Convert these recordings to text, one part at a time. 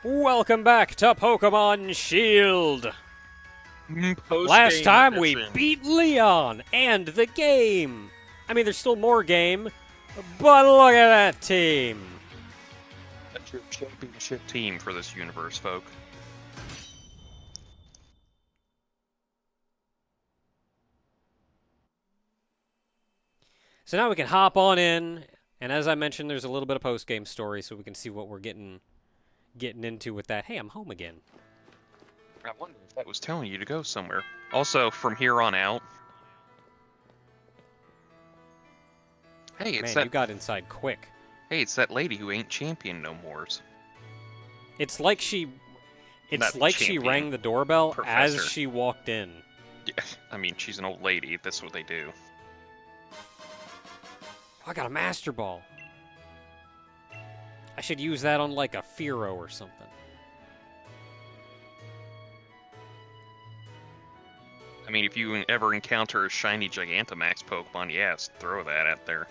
Welcome back to Pokémon Shield! Last time we beat Leon and the game! I mean, there's still more game, but look at that team! That's your championship team for this universe, folk. So now we can hop on in, and as I mentioned, there's a little bit of post-game story, so we can see what we're getting into with that. Hey, I'm home again. I wonder if that was telling you to go somewhere. Also, from here on out... Hey, it's Man, you got inside quick. Hey, it's that lady who ain't champion no more. It's like she... she rang the doorbell as she walked in. Yeah, I mean, she's an old lady. That's what they do. I got a Master Ball. I should use that on, like, a Fearow or something. I mean, if you ever encounter a shiny Gigantamax Pokemon, yes, throw that out there.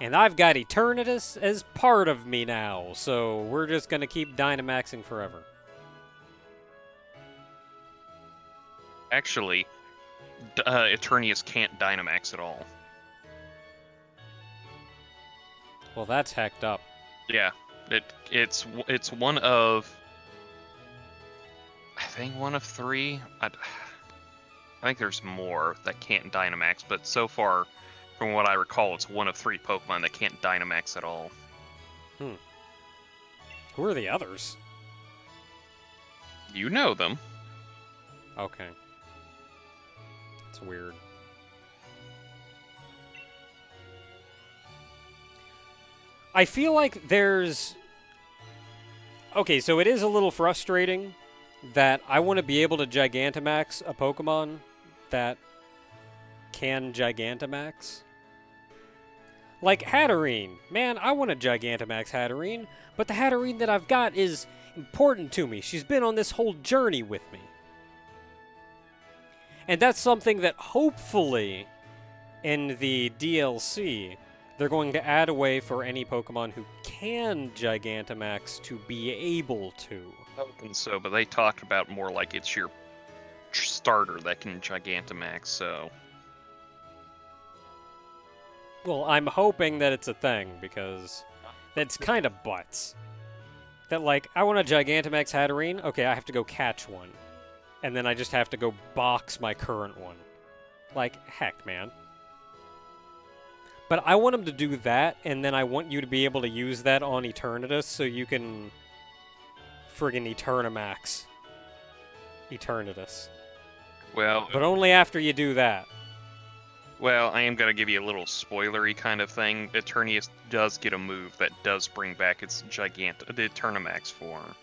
And I've got Eternatus as part of me now, so we're just going to keep Dynamaxing forever. Actually, Eternius can't Dynamax at all. Well, that's hacked up. Yeah, it's one of... I think one of three. I think there's more that can't Dynamax, but so far, from what I recall, it's one of three Pokemon that can't Dynamax at all. Who are the others? You know them. Okay. It's weird. I feel like there's... Okay, so it is a little frustrating that I want to be able to Gigantamax a Pokemon that can Gigantamax. Like Hatterene. Man, I want to Gigantamax Hatterene, but the Hatterene that I've got is important to me. She's been on this whole journey with me. And that's something that hopefully in the DLC they're going to add a way for any Pokemon who can Gigantamax to be able to. And so, but they talked about more like it's your starter that can Gigantamax, so... Well, I'm hoping that it's a thing, because that's kind of butts. That, like, I want a Gigantamax Hatterene, okay, I have to go catch one. And then I just have to go box my current one. Like, heck, man. But I want him to do that, and then I want you to be able to use that on Eternatus so you can friggin' Eternamax Eternatus. Well... But only after you do that. Well, I am going to give you a little spoilery kind of thing. Eternius does get a move that does bring back its the Eternamax form.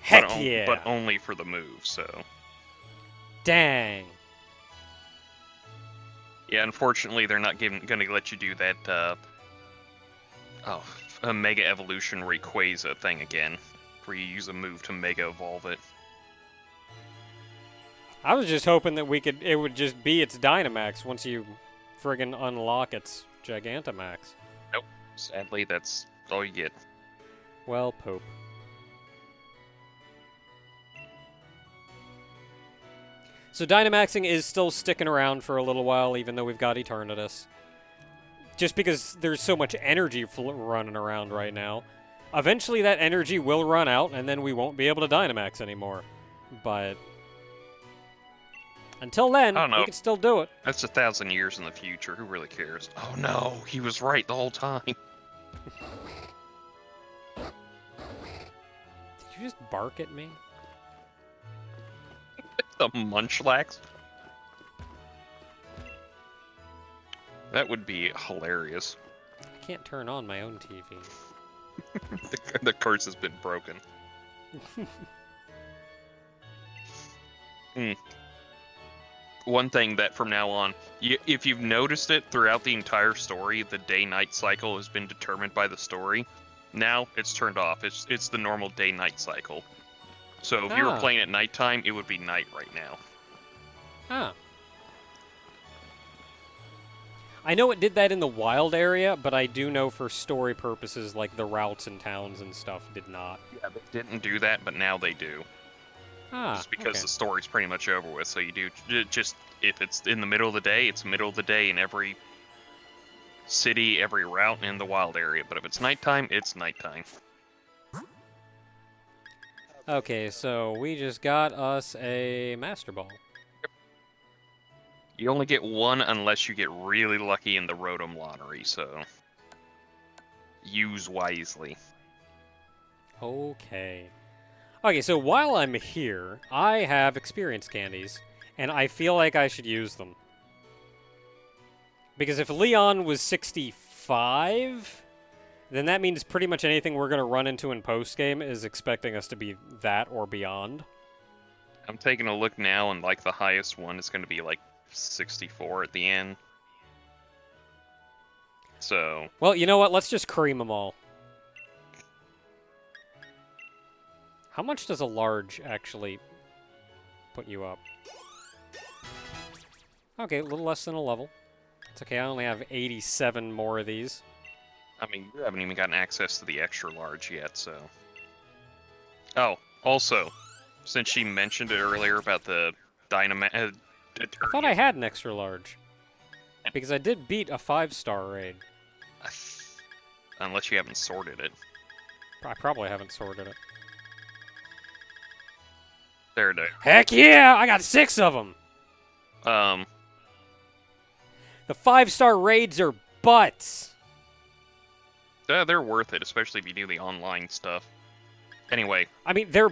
Heck yeah! But only for the move, so... Dang. Yeah, unfortunately, they're not going to let you do that, a Mega Evolution Rayquaza thing again, where you use a move to Mega Evolve it. I was just hoping that it would just be its Dynamax once you friggin' unlock its Gigantamax. Nope. Sadly, that's all you get. Well, Pope. So Dynamaxing is still sticking around for a little while, even though we've got Eternatus. Just because there's so much energy running around right now. Eventually that energy will run out, and then we won't be able to Dynamax anymore. But... until then, we can still do it. That's 1,000 years in the future. Who really cares? Oh no, he was right the whole time. Did you just bark at me? The Munchlax? That would be hilarious. I can't turn on my own TV. The curse has been broken. One thing that from now on, if you've noticed it throughout the entire story, the day-night cycle has been determined by the story. Now it's turned off. It's the normal day-night cycle. So if you were playing at nighttime, it would be night right now. Ah. I know it did that in the wild area, but I do know for story purposes, like the routes and towns and stuff did not. Yeah, they didn't do that, but now they do. Ah, Just because okay. the story's pretty much over with, so you do just if it's in the middle of the day, it's middle of the day in every city, every route in the wild area. But if it's nighttime, it's nighttime. Okay, so we just got us a Master Ball. You only get one unless you get really lucky in the Rotom lottery, so use wisely. Okay. Okay, so while I'm here, I have experience candies, and I feel like I should use them. Because if Leon was 65, then that means pretty much anything we're going to run into in postgame is expecting us to be that or beyond. I'm taking a look now, and like the highest one is going to be like 64 at the end. So... Well, you know what? Let's just cream them all. How much does a large actually put you up? Okay, a little less than a level. It's okay, I only have 87 more of these. I mean, you haven't even gotten access to the extra large yet, so... Oh, also, since she mentioned it earlier about the Dynamax... I thought I had an extra large. Because I did beat a 5-star raid. Unless you haven't sorted it. I probably haven't sorted it. There it is. Heck yeah! I got 6 of them! The 5-star raids are butts! They're worth it, especially if you do the online stuff. Anyway. I mean, they're...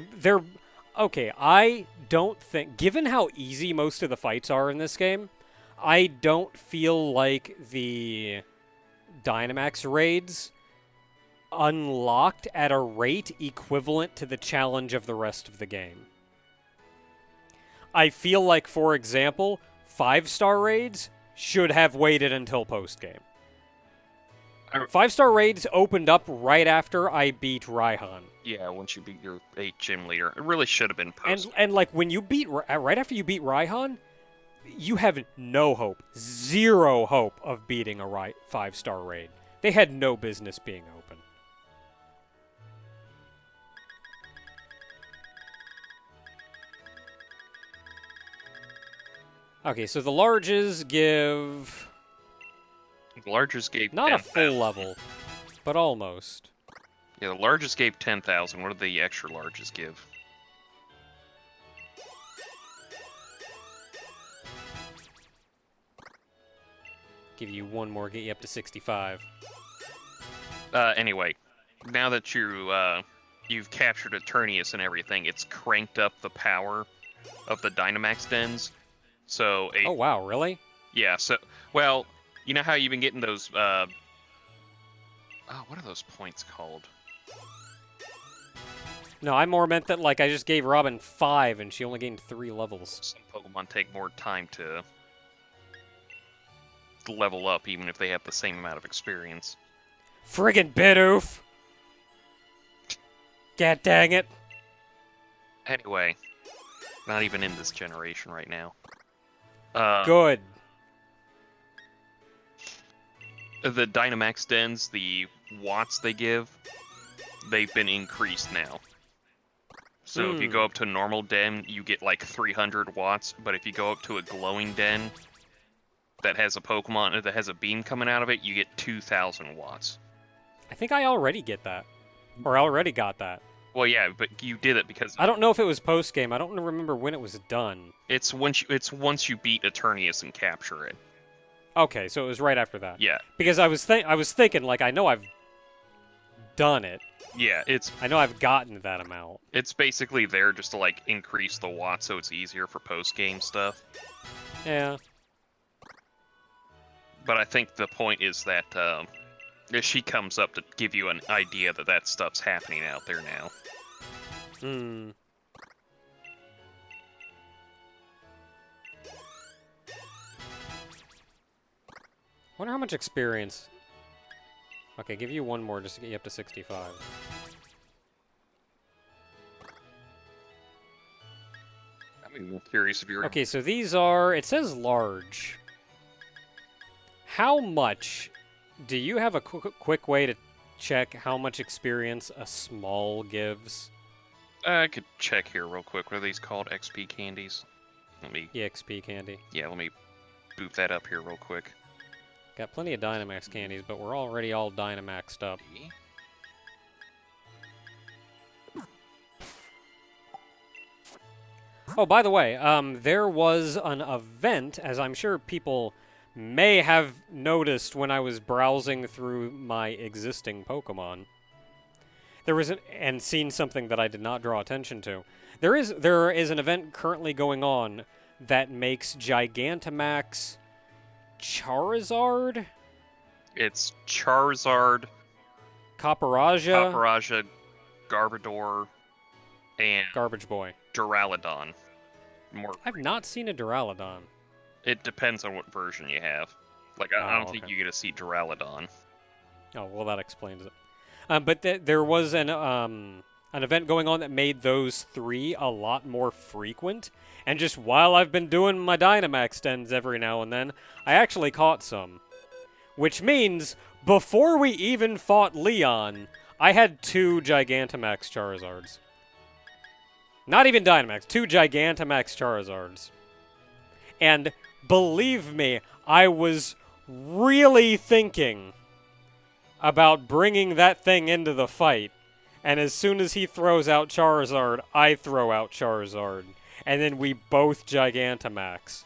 Okay, I don't think... Given how easy most of the fights are in this game, I don't feel like the Dynamax raids unlocked at a rate equivalent to the challenge of the rest of the game. I feel like, for example, 5-star raids should have waited until post-game. 5-star raids opened up right after I beat Raihan. Yeah, once you beat your 8 gym leader. It really should have been post. And like, when you beat... Right after you beat Raihan, you have no hope. 0 hope of beating a 5-star raid. They had no business being open. Okay, so the larges give... The largest gave not 10, a full level, but almost. Yeah, the largest gave 10,000. What did the extra largest give? Give you one more, get you up to 65. Anyway, now that you've captured Eternatus and everything, it's cranked up the power of the Dynamax dens. So oh wow, really? Yeah, so well, you know how you've been getting those oh, what are those points called? No, I more meant that like I just gave Robin 5 and she only gained 3 levels. Some Pokemon take more time to level up even if they have the same amount of experience. Friggin' Bidoof! God dang it! Anyway, not even in this generation right now. Good. The Dynamax dens, the watts they give, they've been increased now. So if you go up to normal den, you get like 300 watts, but if you go up to a glowing den that has a Pokemon that has a beam coming out of it, you get 2,000 watts. I think I already get that. Or I already got that. Well, yeah, but you did it because... I don't know if it was post-game. I don't remember when it was done. It's once you beat Eternatus and capture it. Okay, so it was right after that. Yeah. Because I was thinking, like, I know I've done it. Yeah, I know I've gotten that amount. It's basically there just to, like, increase the watts so it's easier for post-game stuff. Yeah. But I think the point is that she comes up to give you an idea that that stuff's happening out there now. Wonder how much experience... Okay, give you one more just to get you up to 65. I'm even curious if you're... Okay, so these are... It says large. How much... Do you have a quick way to check how much experience a small gives? I could check here real quick. What are these called? XP candies? Let me... EXP candy. Yeah, let me boot that up here real quick. Got plenty of Dynamax candies, but we're already all Dynamaxed up. Oh, by the way, there was an event, as I'm sure people may have noticed when I was browsing through my existing Pokemon. There was and seen something that I did not draw attention to. There is an event currently going on that makes Gigantamax Charizard? It's Charizard, Copperajah, Garbodor, and Garbage Boy. Duraludon. I've not seen a Duraludon. It depends on what version you have. Like, I don't think you get to see Duraludon. Oh, well, that explains it. But there was an event going on that made those three a lot more frequent. And just while I've been doing my Dynamax stens every now and then, I actually caught some. Which means, before we even fought Leon, I had 2 Gigantamax Charizards. Not even Dynamax, 2 Gigantamax Charizards. And believe me, I was really thinking about bringing that thing into the fight. And as soon as he throws out Charizard, I throw out Charizard. And then we both Gigantamax.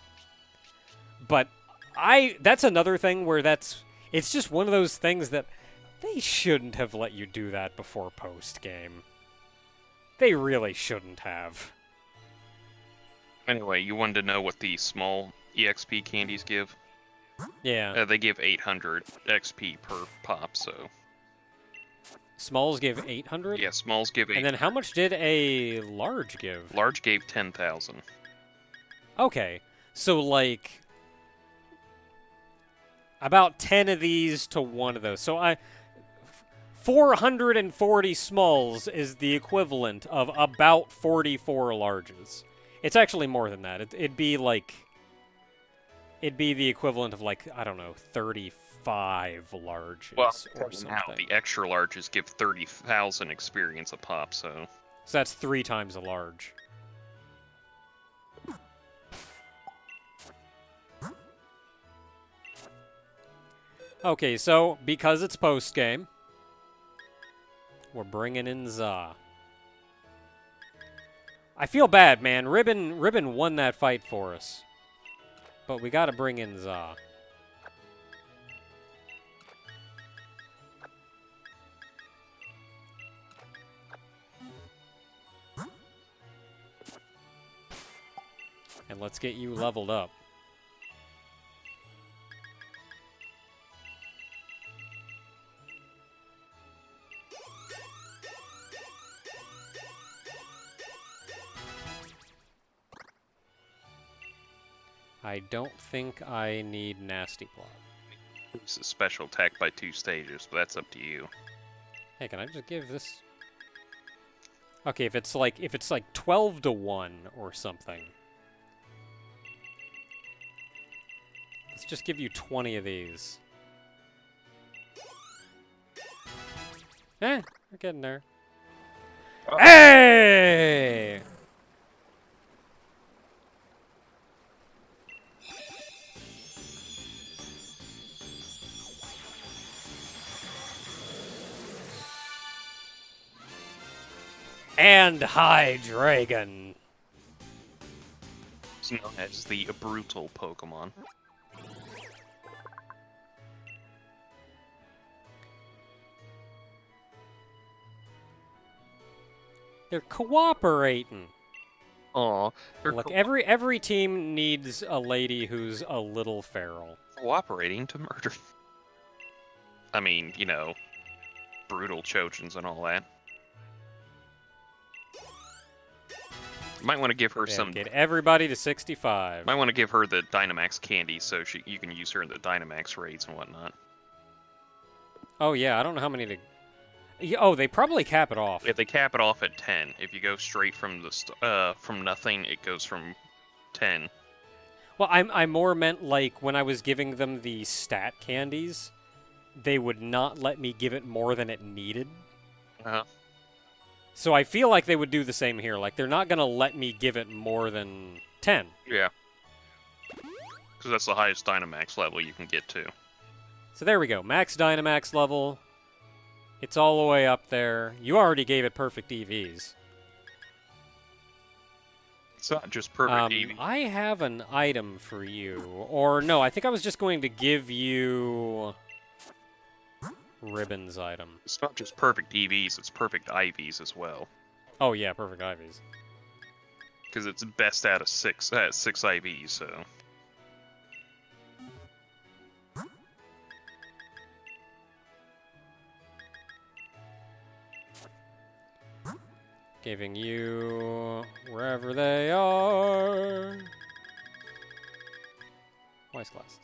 But that's another thing where it's just one of those things that they shouldn't have let you do that before post-game. They really shouldn't have. Anyway, you wanted to know what the small EXP candies give? Yeah. They give 800 XP per pop, so... Smalls give 800? Yeah, smalls give 800. And then how much did a large give? Large gave 10,000. Okay. So, like... about 10 of these to 1 of those. So 440 smalls is the equivalent of about 44 larges. It's actually more than that. It'd be the equivalent of, like, I don't know, 35 larges or something. Now the extra larges give 30,000 experience a pop, so that's 3 times a large. Okay, so because it's post-game, we're bringing in Za. I feel bad, man. Ribbon won that fight for us. But we gotta bring in Za. And let's get you leveled up. I don't think I need Nasty Plot. it's a special attack by 2 stages, but that's up to you. Hey, can I just give this? Okay, if it's like 12 to 1 or something. Let's just give you 20 of these. Eh, we're getting there. Oh. Hey! And High Dragon. It's known as the brutal Pokemon. They're cooperating. Aw. Look, every team needs a lady who's a little feral. Cooperating to murder. I mean, you know, brutal Chojins and all that. Might want to give her some. Get everybody to 65. Might want to give her the Dynamax candy so you can use her in the Dynamax raids and whatnot. Oh yeah, I don't know how many to. Oh, they probably cap it off. If they cap it off at 10, if you go straight from the from nothing, it goes from 10. Well, I more meant like when I was giving them the stat candies, they would not let me give it more than it needed. Uh-huh. So I feel like they would do the same here. Like, they're not going to let me give it more than 10. Yeah. Because that's the highest Dynamax level you can get to. So there we go. Max Dynamax level. It's all the way up there. You already gave it perfect EVs. It's not just perfect EV. I have an item for you. Or no, I think I was just going to give you... Ribbons item. It's not just perfect EVs, it's perfect IVs as well. Oh yeah, perfect IVs. Because it's best out of 6 IVs, so... Giving you wherever they are. Wise glasses.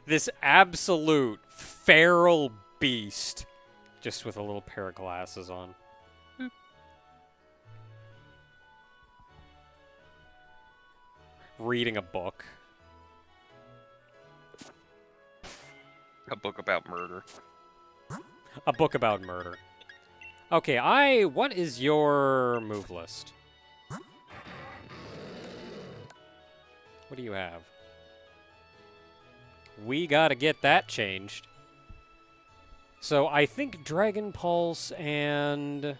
This absolute feral beast, just with a little pair of glasses on. Reading a book. A book about murder. A book about murder. Okay, what is your move list? What do you have? We gotta get that changed. So I think Dragon Pulse and...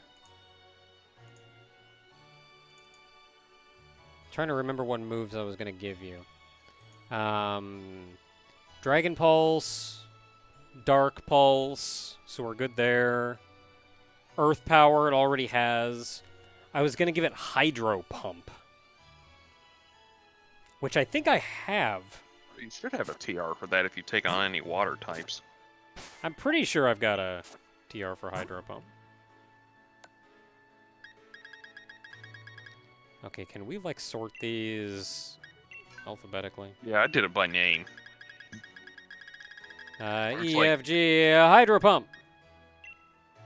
Trying to remember what moves I was gonna give you. Dragon Pulse, Dark Pulse, so we're good there. Earth Power, it already has. I was gonna give it Hydro Pump, which I think I have. You should have a TR for that if you take on any water types. I'm pretty sure I've got a TR for Hydro Pump. Okay, can we, like, sort these alphabetically? Yeah, I did it by name. E, F, G, Hydro Pump.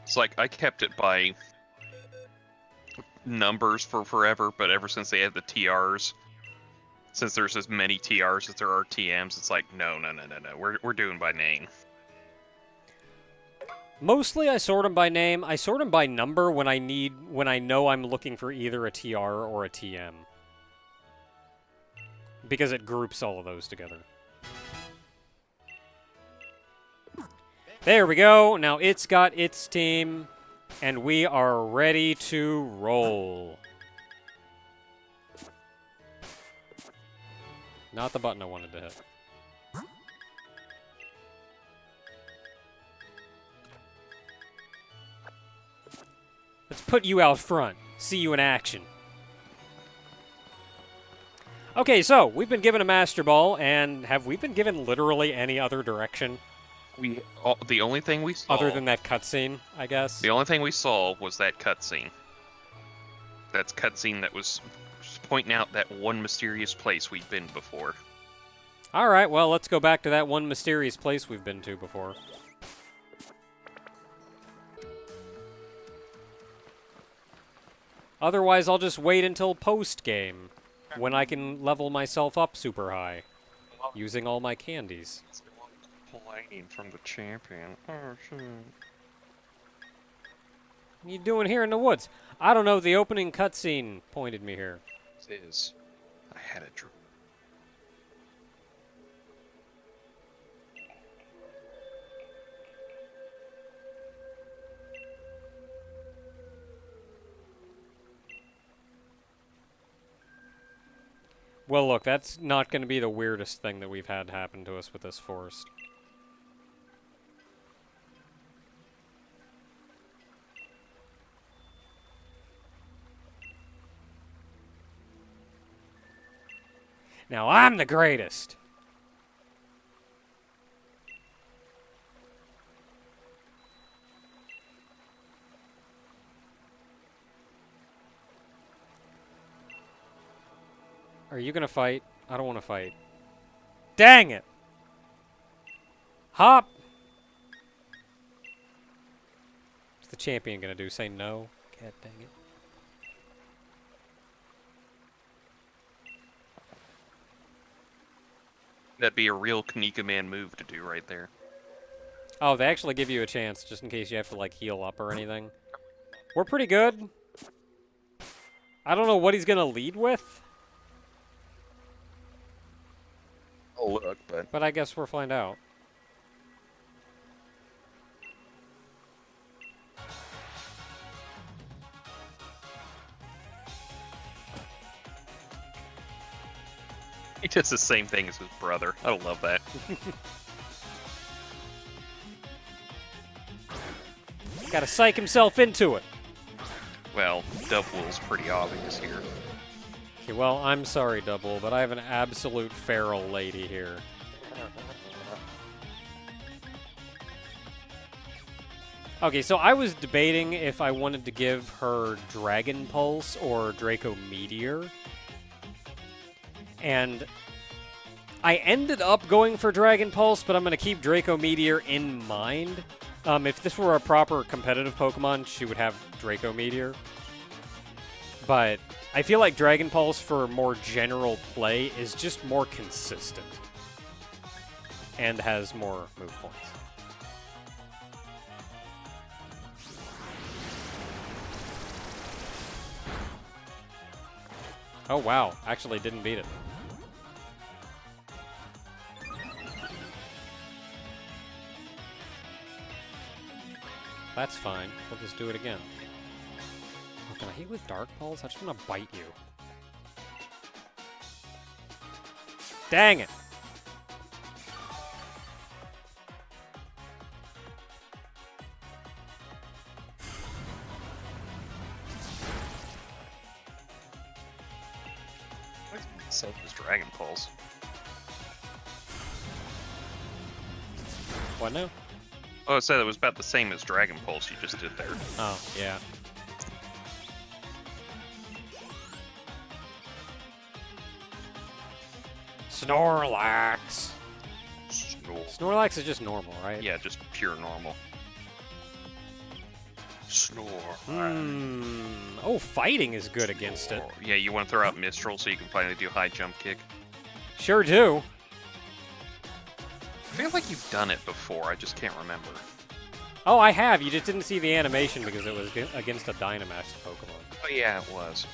It's like, I kept it by numbers for forever, but ever since they had the TRs, since there's as many TRs as there are TMs, it's like, no. We're doing by name. Mostly I sort them by name. I sort them by number when I know I'm looking for either a TR or a TM. Because it groups all of those together. There we go. Now it's got its team, and we are ready to roll. Not the button I wanted to hit. Let's put you out front. See you in action. Okay, so we've been given a Master Ball, and have we been given literally any other direction? The only thing we saw... Other than that cutscene, I guess? The only thing we saw was that cutscene. That cutscene that was pointing out that one mysterious place we'd been before. Alright, well, let's go back to that one mysterious place we've been to before. Otherwise, I'll just wait until post-game, when I can level myself up super high, using all my candies. Playing from the champion. Oh, shit. What are you doing here in the woods? I don't know, the opening cutscene pointed me here. It is. I had a dream. Well, look, that's not going to be the weirdest thing that we've had happen to us with this forest. Now I'm the greatest! Are you gonna fight? I don't want to fight. Dang it! Hop! What's the champion gonna do? Say no? God dang it. That'd be a real Kanika Man move to do right there. Oh, they actually give you a chance just in case you have to, like, heal up or anything. We're pretty good. I don't know what he's going to lead with. Oh, look, But I guess we'll find out. he does the same thing as his brother. I love that. Gotta psych himself into it. Well, Double-Will's pretty obvious here. Okay, well, I'm sorry, Double, but I have an absolute feral lady here. Okay, so I was debating if I wanted to give her Dragon Pulse or Draco Meteor. And I ended up going for Dragon Pulse, but I'm going to keep Draco Meteor in mind. If this were a proper competitive Pokemon, she would have Draco Meteor. But I feel like Dragon Pulse for more general play is just more consistent. And has more move points. Oh wow, actually didn't beat it. That's fine. We'll just do it again. Oh, can I hit with Dark Pulse? I just want to bite you. Dang it! So does Dragon Pulse. What now? Oh, I said it was about the same as Dragon Pulse you just did there. Oh, yeah. Snorlax! Snorlax is just normal, right? Yeah, just pure normal. Snore. Oh, fighting is good against it. Yeah, you want to throw out Mistral so you can finally do high jump kick? Sure do. I feel like you've done it before, I just can't remember. Oh, I have. You just didn't see the animation because it was against a Dynamax Pokemon. Oh yeah, it was.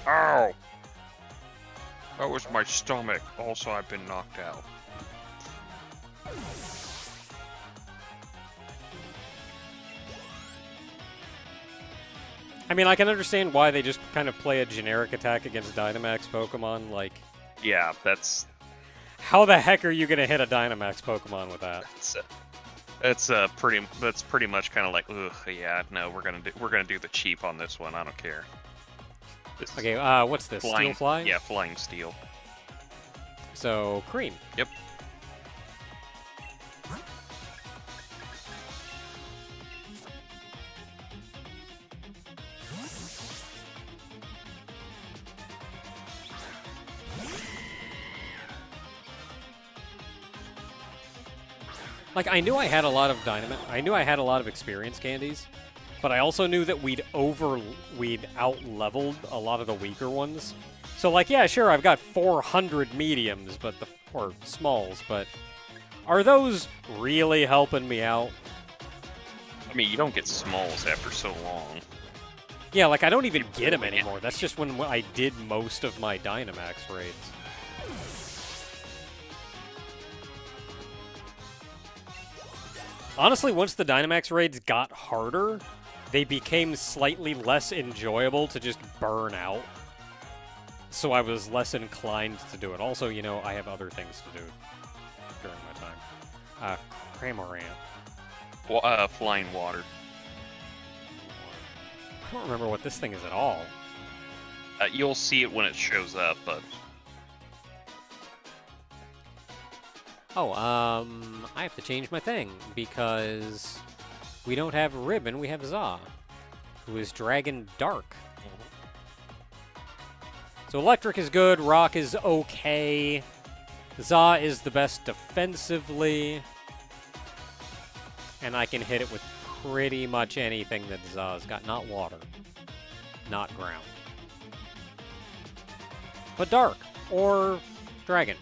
Ow! That was my stomach. Also, I've been knocked out. I mean, I can understand why they just kind of play a generic attack against Dynamax Pokemon. Like, Yeah, that's how the heck are you going to hit a Dynamax Pokemon with that? that's pretty much kind of like, ugh, yeah, no, we're gonna do the cheap on this one. I don't care. This is Okay, what's this? flying, Steel Fly? Yeah, flying steel. So, Cream. Yep. Like, I knew I had a lot of I knew I had a lot of experience candies, but I also knew that we'd out-leveled a lot of the weaker ones. So, like, yeah, sure, I've got 400 mediums, or smalls, but are those really helping me out? I mean, you don't get smalls after so long. Yeah, like, I don't even get them anymore. That's just when I did most of my Dynamax raids. Honestly, once the Dynamax raids got harder, they became slightly less enjoyable to just burn out. So I was less inclined to do it. Also, you know, I have other things to do during my time. Cramorant. Well, flying water. I don't remember what this thing is at all. You'll see it when it shows up, but Oh, I have to change my thing because we don't have Ribbon, we have Za, who is Dragon Dark. So Electric is good, Rock is okay, Za is the best defensively, and I can hit it with pretty much anything that Za's got. Not water, not ground, but dark or dragon.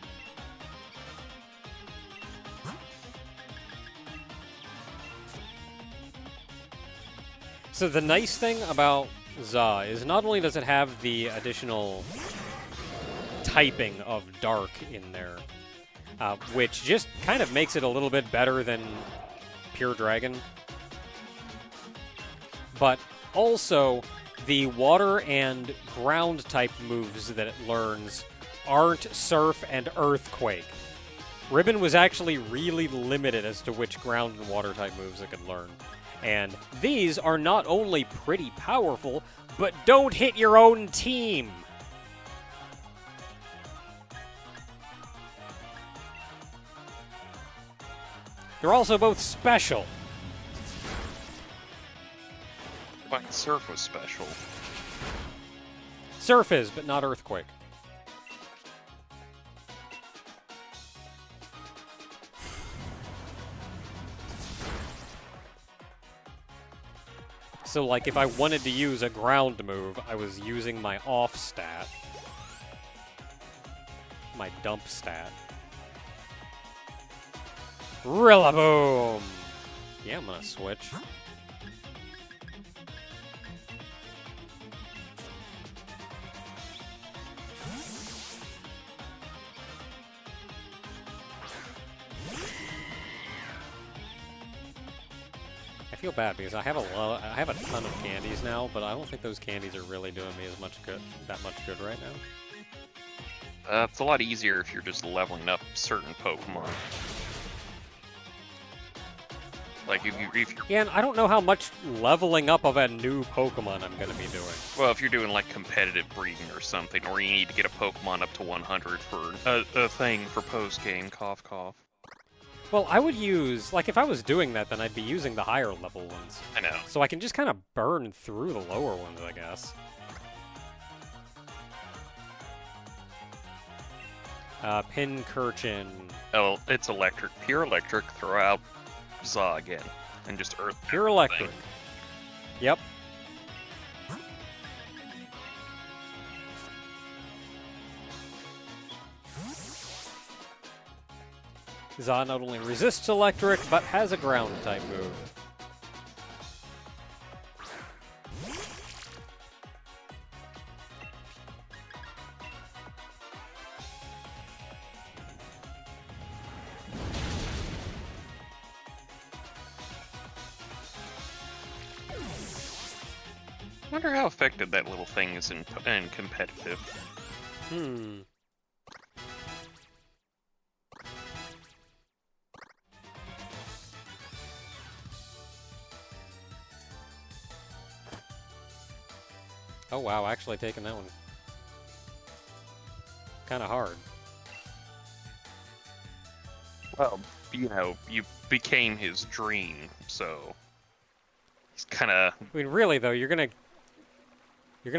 So the nice thing about Za is not only does it have the additional typing of dark in there, which just kind of makes it a little bit better than pure dragon, but also the water and ground type moves that it learns aren't surf and earthquake. Ribbon was actually really limited as to which ground and water type moves it could learn. And these are not only pretty powerful, but don't hit your own team. They're also both special. But Surf was special. Surf is, but not Earthquake. So, like, if I wanted to use a ground move, I was using my off stat. My dump stat. Rillaboom! Yeah, I'm gonna switch. I feel bad because I have a ton of candies now, but I don't think those candies are really doing me that much good right now. It's a lot easier if you're just leveling up certain Pokemon. Like if you're Yeah, and I don't know how much leveling up of a new Pokemon I'm gonna be doing. well, if you're doing like competitive breeding or something, or you need to get a Pokemon up to 100 for a thing for post-game, cough cough. Well, I would use, like, if I was doing that, then I'd be using the higher level ones. I know. So I can just kind of burn through the lower ones, I guess. Pincurchin. Oh, it's electric. Pure electric, throw out Za again. And just earth. Pure electric. Yep. Za not only resists electric, but has a ground type move. I wonder how effective that little thing is in competitive. Hmm. Oh wow, actually taking that one kind of hard. Well, you know, you became his dream, so he's kind of. I mean, really though, you're gonna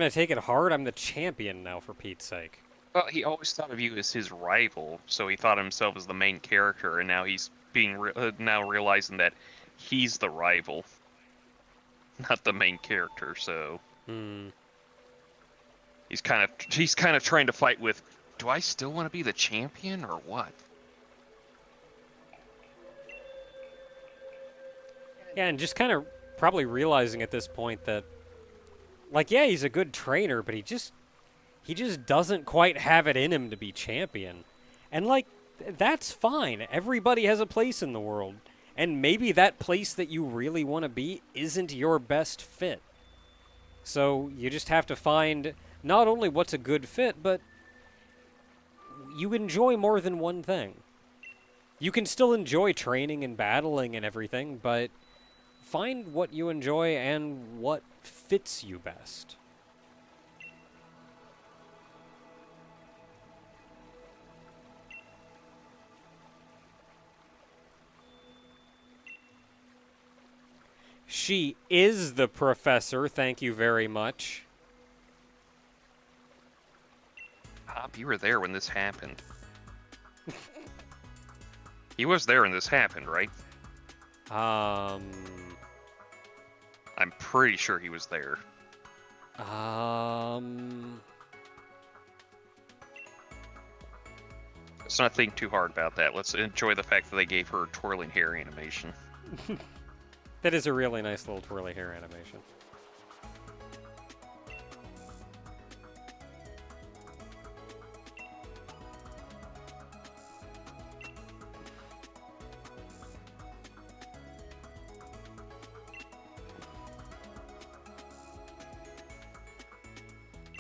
take it hard. I'm the champion now, for Pete's sake. Well, he always thought of you as his rival, so he thought of himself as the main character, and now he's being now realizing that he's the rival, not the main character. So. Hmm. He's kind of trying to fight with, do I still want to be the champion or what? Yeah, and just kind of probably realizing at this point that, like, yeah, he's a good trainer, but he just doesn't quite have it in him to be champion. And, like, that's fine. Everybody has a place in the world. And maybe that place that you really want to be isn't your best fit. So you just have to find not only what's a good fit, but you enjoy more than one thing. You can still enjoy training and battling and everything, but find what you enjoy and what fits you best. She is the professor, thank you very much. Hop, you were there when this happened. He was there when this happened, right? Um. I'm pretty sure he was there. Let's not think too hard about that. Let's enjoy the fact that they gave her twirling hair animation. That is a really nice little twirly hair animation.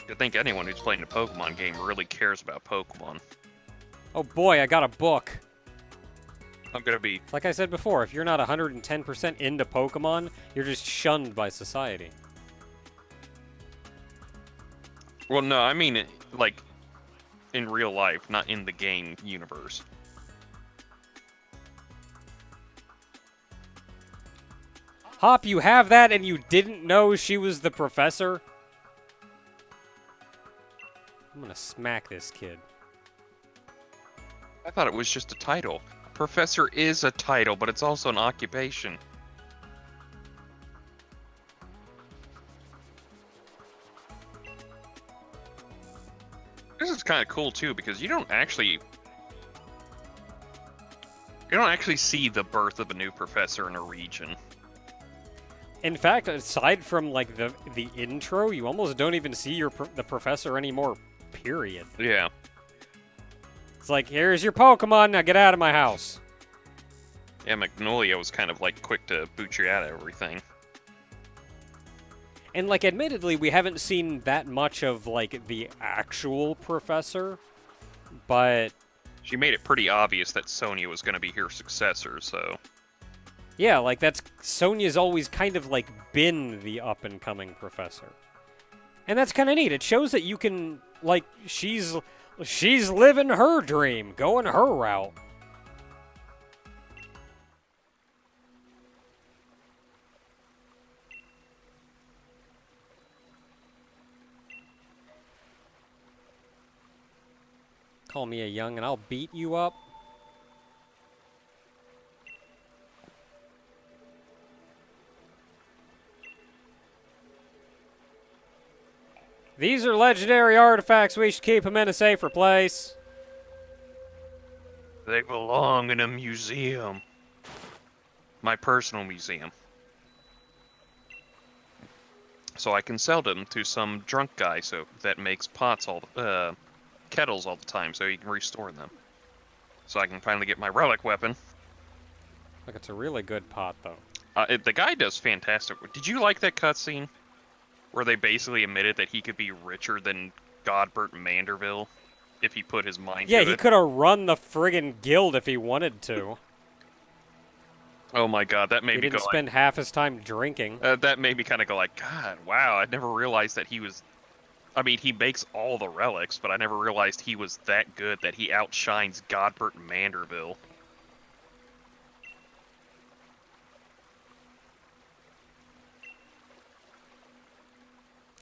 I think anyone who's playing a Pokemon game really cares about Pokemon. Oh boy, I got a book. I'm gonna be... Like I said before, if you're not 110% into Pokemon, you're just shunned by society. Well, no, I mean, like, in real life, not in the game universe. Hop, you have that and you didn't know she was the professor? I'm gonna smack this kid. I thought it was just a title. Professor is a title, but it's also an occupation. This is kind of cool too, because you don't actually see the birth of a new professor in a region. In fact, aside from like the intro, you almost don't even see the professor anymore. Period. Yeah. It's like, here's your Pokemon, now get out of my house. Yeah, Magnolia was kind of like quick to boot you out of everything. And like, admittedly, we haven't seen that much of like the actual professor, but She made it pretty obvious that Sonia was going to be her successor, so... yeah, like Sonia's always kind of like been the up-and-coming professor. And that's kind of neat. It shows that you can, like, she's living her dream, going her route. Call me a young and I'll beat you up. These are legendary artifacts. We should keep them in a safer place. They belong in a museum. My personal museum. So I can sell them to some drunk guy that makes kettles all the time, so he can restore them. So I can finally get my relic weapon. Look, it's a really good pot, though. The guy does fantastic. Did you like that cutscene? Where they basically admitted that he could be richer than Godbert Manderville if he put his mind to it. Yeah, he could have run the friggin' guild if he wanted to. Oh my god, that made He me go didn't spend half his time drinking. that made me kind of go like, God, wow, I never realized that he was... I mean, he makes all the relics, but I never realized he was that good that he outshines Godbert Manderville.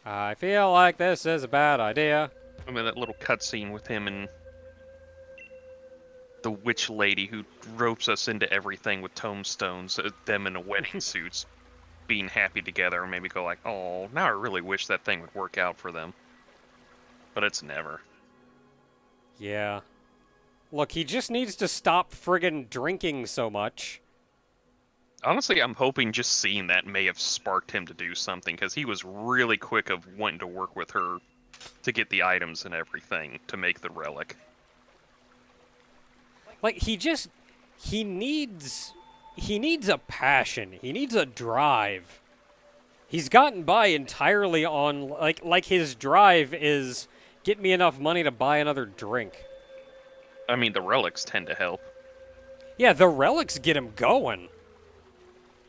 I feel like this is a bad idea. I mean, that little cutscene with him and the witch lady who ropes us into everything with tombstones, them in a wedding suits, being happy together, made me go like, oh, now I really wish that thing would work out for them. But it's never. Yeah. Look, he just needs to stop friggin' drinking so much. Honestly, I'm hoping just seeing that may have sparked him to do something, because he was really quick of wanting to work with her to get the items and everything to make the relic. Like, he needs a passion. He needs a drive. He's gotten by entirely on, like his drive is, get me enough money to buy another drink. I mean, the relics tend to help. Yeah, the relics get him going.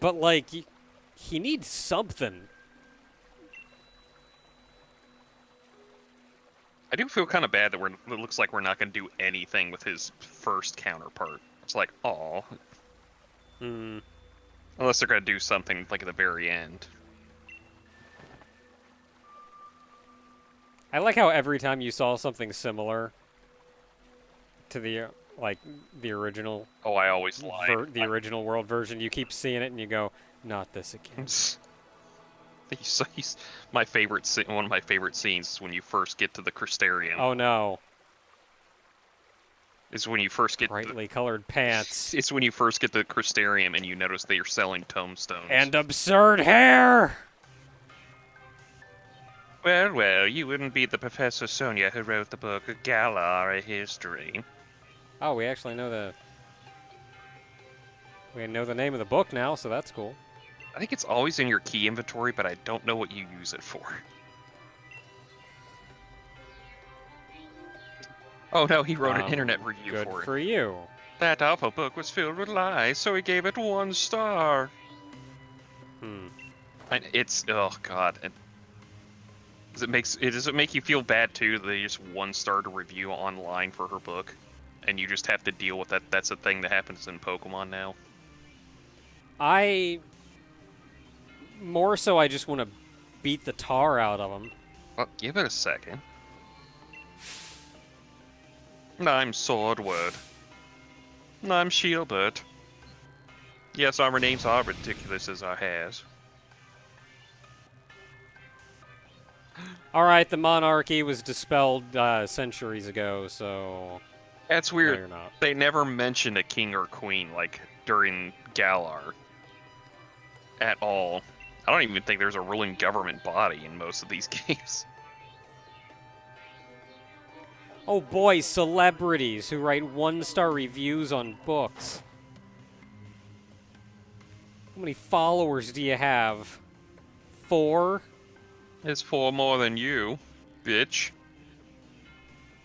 But, like, he needs something. I do feel kind of bad that it looks like we're not going to do anything with his first counterpart. It's like, aw. Unless they're going to do something, like, at the very end. I like how every time you saw something similar to the like the original, Oh, I always lie. the original world version. You keep seeing it and you go, not this again. My favorite one of my favorite scenes is when you first get to the Crystarium. Oh no. Is when you first get Brightly colored pants. It's when you first get to the Crystarium and you notice they are selling tombstones. And absurd hair! Well, well, you wouldn't be the Professor Sonia who wrote the book Galar, a History. Oh, we actually know we know the name of the book now, so that's cool. I think it's always in your key inventory, but I don't know what you use it for. Oh no, he wrote an internet review for it. Good for you. That awful book was filled with lies, so he gave it 1 star. It's, oh god. Does it make you feel bad too that they just 1-star to review online for her book? And you just have to deal with that. That's a thing that happens in Pokemon now. More so, I just want to beat the tar out of them. Well, give it a second. I'm Swordward. I'm Shieldbert. Yes, our names are ridiculous as our hairs. Alright, the monarchy was dispelled centuries ago, so... That's weird. No, you're not. They never mentioned a king or queen, like, during Galar. At all. I don't even think there's a ruling government body in most of these games. Oh boy, celebrities who write 1-star reviews on books. How many followers do you have? 4? It's 4 more than you, bitch.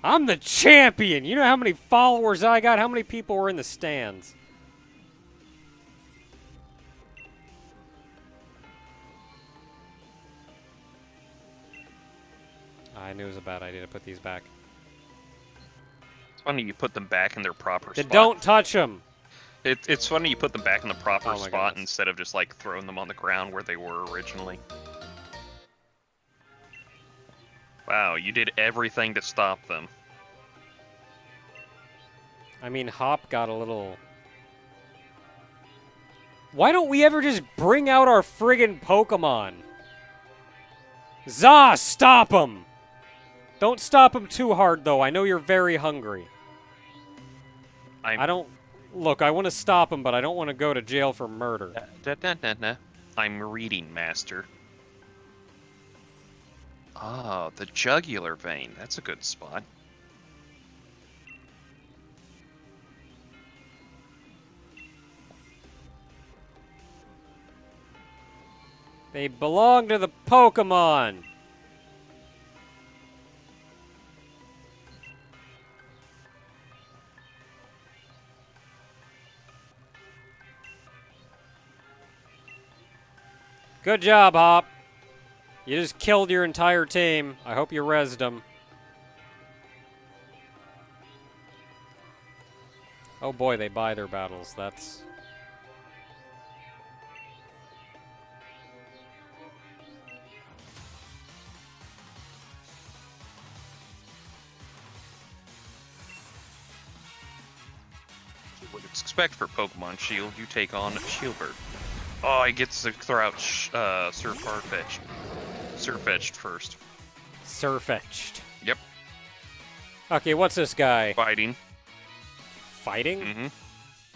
I'm the champion! You know how many followers I got? How many people were in the stands? I knew it was a bad idea to put these back. It's funny you put them back in their proper Then spot. don't touch them! It's funny you put them back in the proper spot goodness. instead of just like throwing them on the ground where they were originally. Wow, you did everything to stop them. I mean, Hop got a little... Why don't we ever just bring out our friggin' Pokemon? Za, stop him! Don't stop him too hard, though. I know you're very hungry. I don't... Look, I want to stop him, but I don't want to go to jail for murder. I'm reading, Master. Ah, the jugular vein. That's a good spot. They belong to the Pokemon! Good job, Hop. You just killed your entire team. I hope you rezzed them. Oh boy, they buy their battles. That's... You would expect for Pokemon Shield, you take on Shieldbert. Oh, he gets to throw out Sir Farfetch'd. Surfetched first. Surfetched. Yep. Okay, what's this guy? Fighting. Fighting? Mm-hmm.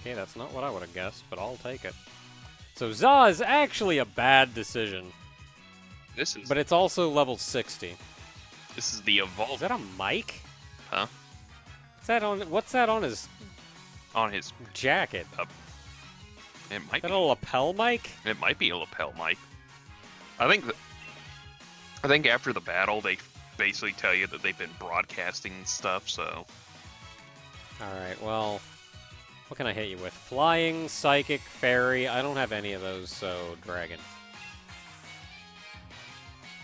Okay, that's not what I would have guessed, but I'll take it. So Za is actually a bad decision. This is. But it's also level 60. This is the evolve. Is that a mic? Huh? What's that on his On his. jacket? It might Is that be. a lapel mic? It might be a lapel mic. I think after the battle, they basically tell you that they've been broadcasting stuff. So. Alright, well, what can I hit you with? Flying, Psychic, Fairy. I don't have any of those, so Dragon.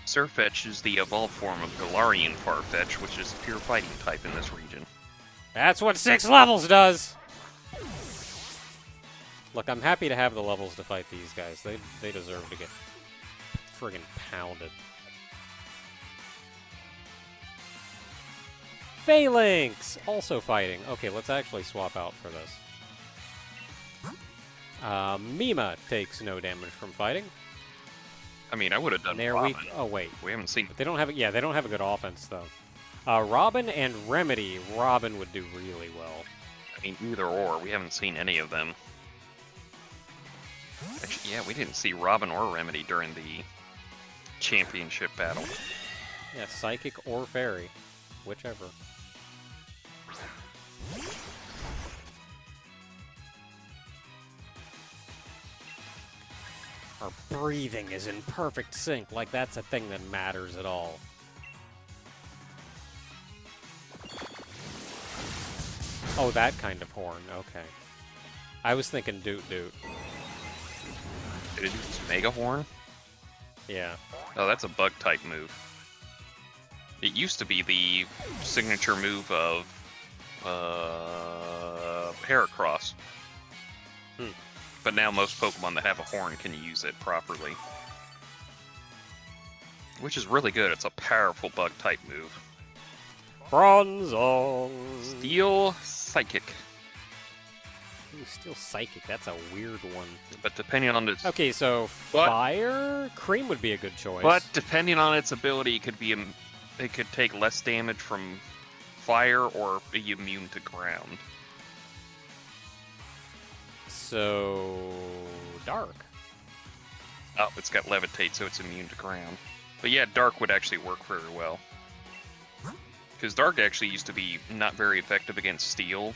Surfetch is the evolved form of Galarian Farfetch, which is pure fighting type in this region. That's what 6 levels does! Look, I'm happy to have the levels to fight these guys. They deserve to get friggin' pounded. Phalanx! Also fighting. Okay, let's actually swap out for this. Mima takes no damage from fighting. I mean, I would have done There Robin. oh, wait. We haven't seen. But they don't have yeah, they don't have a good offense though. Robin and Remedy. Robin would do really well. I mean, either or. We haven't seen any of them. Actually, yeah, we didn't see Robin or Remedy during the championship battle. Yeah, Psychic or Fairy. Whichever. Our breathing is in perfect sync, like that's a thing that matters at all. Oh, that kind of horn, okay. I was thinking Doot Doot. Did it use Mega Horn? Yeah. Oh, that's a bug-type move. It used to be the signature move of Heracross. But now most Pokemon that have a horn can use it properly. Which is really good. It's a powerful bug-type move. Bronzong! Steel Psychic. Ooh, Steel Psychic, that's a weird one. But depending on its... Okay, so Fire? Cream would be a good choice. But depending on its ability, it could take less damage from fire or be immune to ground. So... Dark. Oh, it's got Levitate, so it's immune to ground. But yeah, Dark would actually work very well. Because Dark actually used to be not very effective against Steel.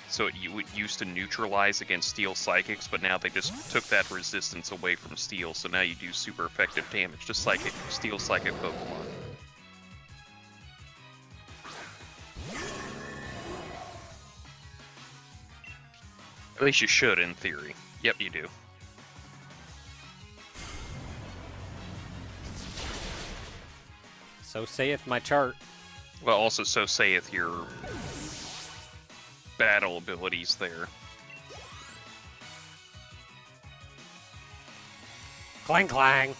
So it used to neutralize against Steel Psychics, but now they just took that resistance away from Steel, so now you do super effective damage to Steel Psychic Pokemon. At least you should, in theory. Yep, you do. So saith my chart. Well, also, so saith your battle abilities there. Clang clang!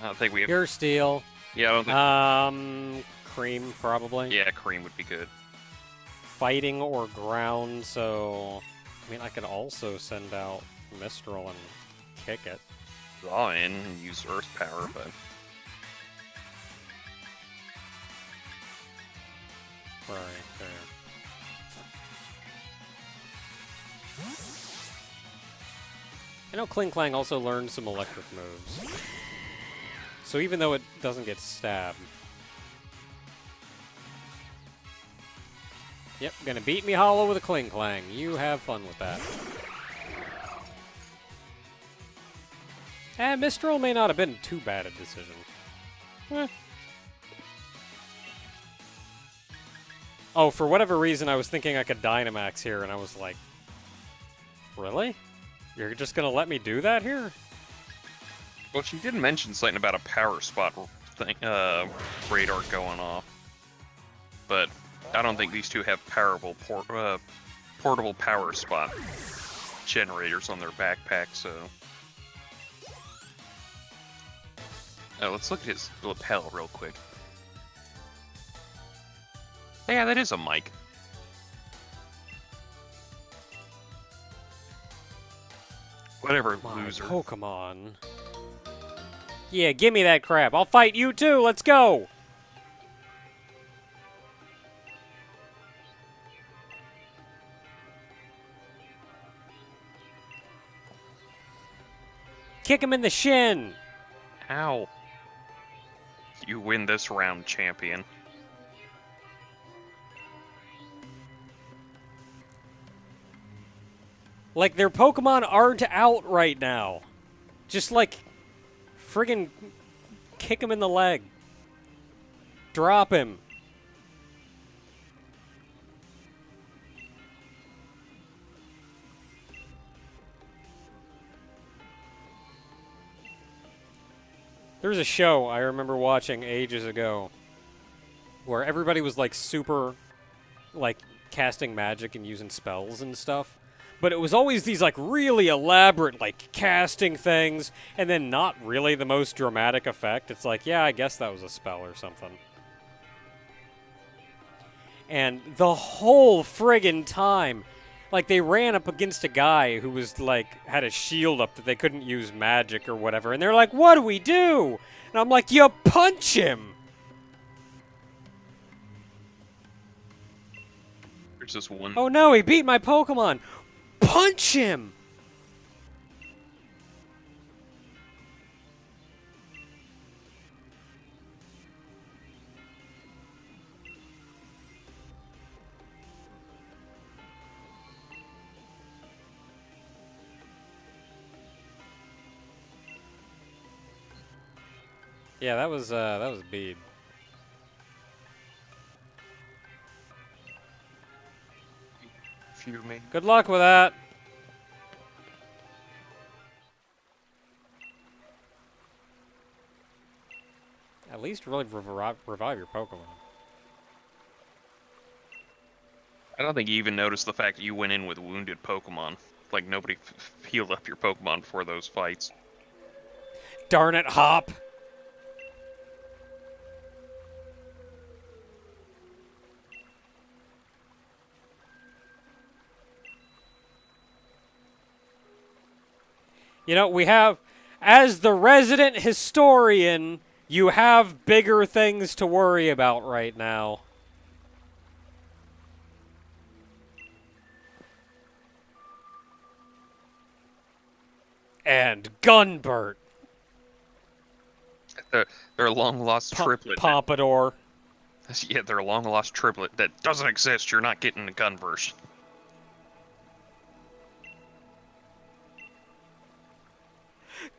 I don't think we have... Pure Steel. Yeah, I don't think... Cream, probably. Yeah, Cream would be good. Fighting or ground, so... I mean, I could also send out Mistral and kick it. Draw in and use Earth Power, but... Right there. I know Kling Clang also learned some electric moves. So even though it doesn't get stabbed. Yep, gonna beat me hollow with a Kling Clang. You have fun with that. Mistral may not have been too bad a decision. Oh, for whatever reason, I was thinking I could Dynamax here, and I was like, really? You're just gonna let me do that here? Well, she did mention something about a power spot thing, radar going off. But I don't think these two have portable power spot generators on their backpack, so... Oh, let's look at his lapel real quick. Yeah, that is a mic. Whatever, My loser. Pokemon. Yeah, give me that crap. I'll fight you too. Let's go. Kick him in the shin. Ow. You win this round, champion. Like, their Pokemon aren't out right now. Just, like, friggin' kick him in the leg. Drop him. There was a show I remember watching ages ago where everybody was, like, super, like, casting magic and using spells and stuff. But it was always these, like, really elaborate, like, casting things, and then not really the most dramatic effect. It's like, yeah, I guess that was a spell or something. And the whole friggin' time, like, they ran up against a guy who was, like, had a shield up that they couldn't use magic or whatever. And they're like, what do we do? And I'm like, you punch him! There's this one. Oh no, he beat my Pokemon! Punch him! Yeah, that was Bede. Few me. Good luck with that. At least really revive your Pokemon. I don't think you even noticed the fact that you went in with wounded Pokemon. Like, nobody healed up your Pokemon before those fights. Darn it, Hop! You know, we have, as the resident historian, you have bigger things to worry about right now. And Gunbert. They're a long-lost triplet. Pompadour. Yeah, they're a long-lost triplet that doesn't exist. You're not getting the gun version.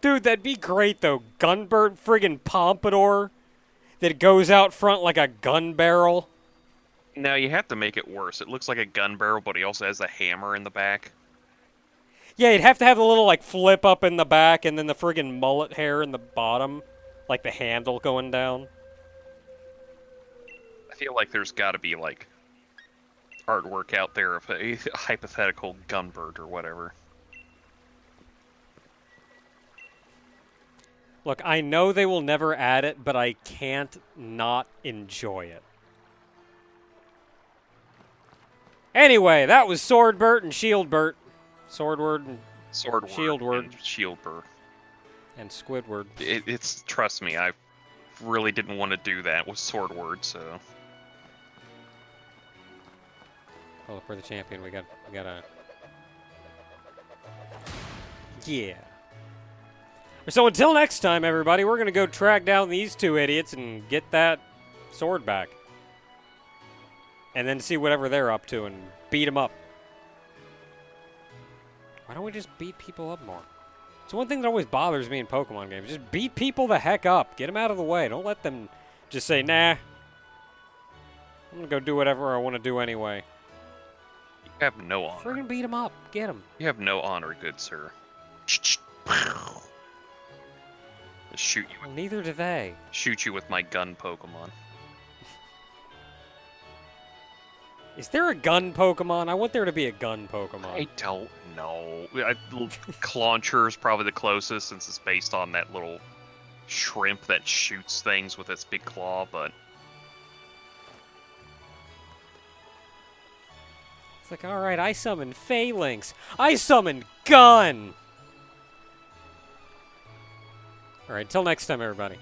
Dude, that'd be great, though. Gunbert friggin' Pompadour that goes out front like a gun barrel. Now, you have to make it worse. It looks like a gun barrel, but he also has a hammer in the back. Yeah, you'd have to have the little, like, flip up in the back and then the friggin' mullet hair in the bottom. Like the handle going down. I feel like there's got to be, like, artwork out there of a hypothetical Gunbird or whatever. Look, I know they will never add it, but I can't not enjoy it. Anyway, that was Swordbert and Shieldbert. Swordward and Shieldward. And Shieldbird. And Squidward. It's, trust me, I really didn't want to do that with Swordward, so... Oh, look, we're the champion. We gotta... Yeah. So until next time, everybody, we're gonna go track down these two idiots and get that sword back. And then see whatever they're up to and beat them up. Why don't we just beat people up more? It's one thing that always bothers me in Pokemon games. Just beat people the heck up. Get them out of the way. Don't let them just say, nah. I'm gonna go do whatever I want to do anyway. You have no honor. Friggin' beat them up. Get them. You have no honor, good sir. Shoot you. Well, neither do they. Shoot you with my gun Pokemon. Is there a gun Pokemon? I want there to be a gun Pokemon. I don't know. Clauncher is probably the closest since it's based on that little shrimp that shoots things with its big claw, but... It's like, alright, I summon Phalanx. I summon Gun! Alright, till next time, everybody.